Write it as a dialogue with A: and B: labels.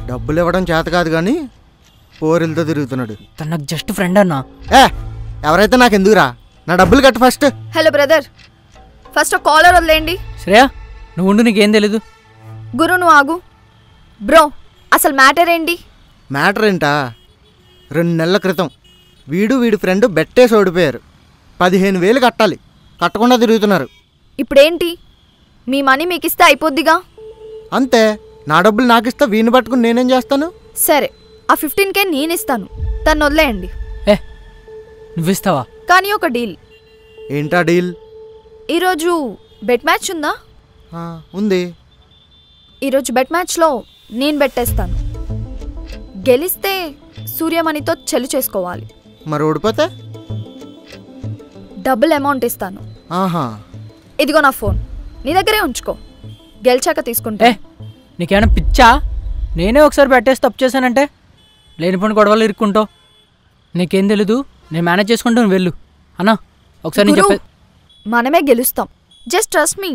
A: డబ్బులు ఇవ్వడం చేత కాదు కానీ పోరిలతో తిరుగుతున్నాడు.
B: తను నాకు జస్ట్ ఫ్రెండ్ అన్నా.
A: ఎవరైతే నాకు ఎందుకురా, నా డబ్బులు కట్టు ఫస్ట్.
C: హలో బ్రదర్, ఫస్ట్ ఒక కాలర్ వదిలేయండి.
B: శ్రేయా నువ్వు ఉండు, నీకేం తెలీదు.
C: గురు నువ్వు ఆగు. బ్రో అసలు మ్యాటర్ ఏంటి?
A: మ్యాటర్ ఏంటా, 2 నెలల క్రితం వీడి ఫ్రెండ్ బెట్టేసి ఓడిపోయారు. 15,000 కట్టాలి, కట్టకుండా తిరుగుతున్నారు.
C: ఇప్పుడేంటి, మీ మనీ మీకు ఇస్తే అయిపోద్దిగా.
A: అంతే, నా డబ్బులు నాకు ఇస్తా, వీడిని పట్టుకుని నేనేం చేస్తాను?
C: సరే ఆ 15K నేను ఇస్తాను, తను వదిలేయండి.
B: నువ్విస్తావా?
C: కానీ ఒక డీల్.
A: ఏంటా డీల్?
C: ఈరోజు బెట్ మ్యాచ్ ఉందా?
A: ఉంది.
C: ఈరోజు బెట్ మ్యాచ్లో నేను బెట్టేస్తాను. గెలిస్తే సూర్యమణితో చెల్లి చేసుకోవాలి.
A: మరి ఓడిపోతే
C: డబుల్ అమౌంట్ ఇస్తాను. ఇదిగో నా ఫోన్, నీ దగ్గరే ఉంచుకో, గెలిచాక తీసుకుంటా.
B: నీకేమైనా పిచ్చా? నేనే ఒకసారి పెట్టేసి తప్పు చేశానంటే లేనిపోయిన గొడవలు ఇరుక్కుంటావు. నీకేం తెలీదు, నేను మేనేజ్ చేసుకుంటూ నువ్వు వెళ్ళు. అన్నా ఒకసారి నేను చెప్పే,
C: మనమే గెలుస్తాం, జస్ట్ ట్రస్ట్ మీ.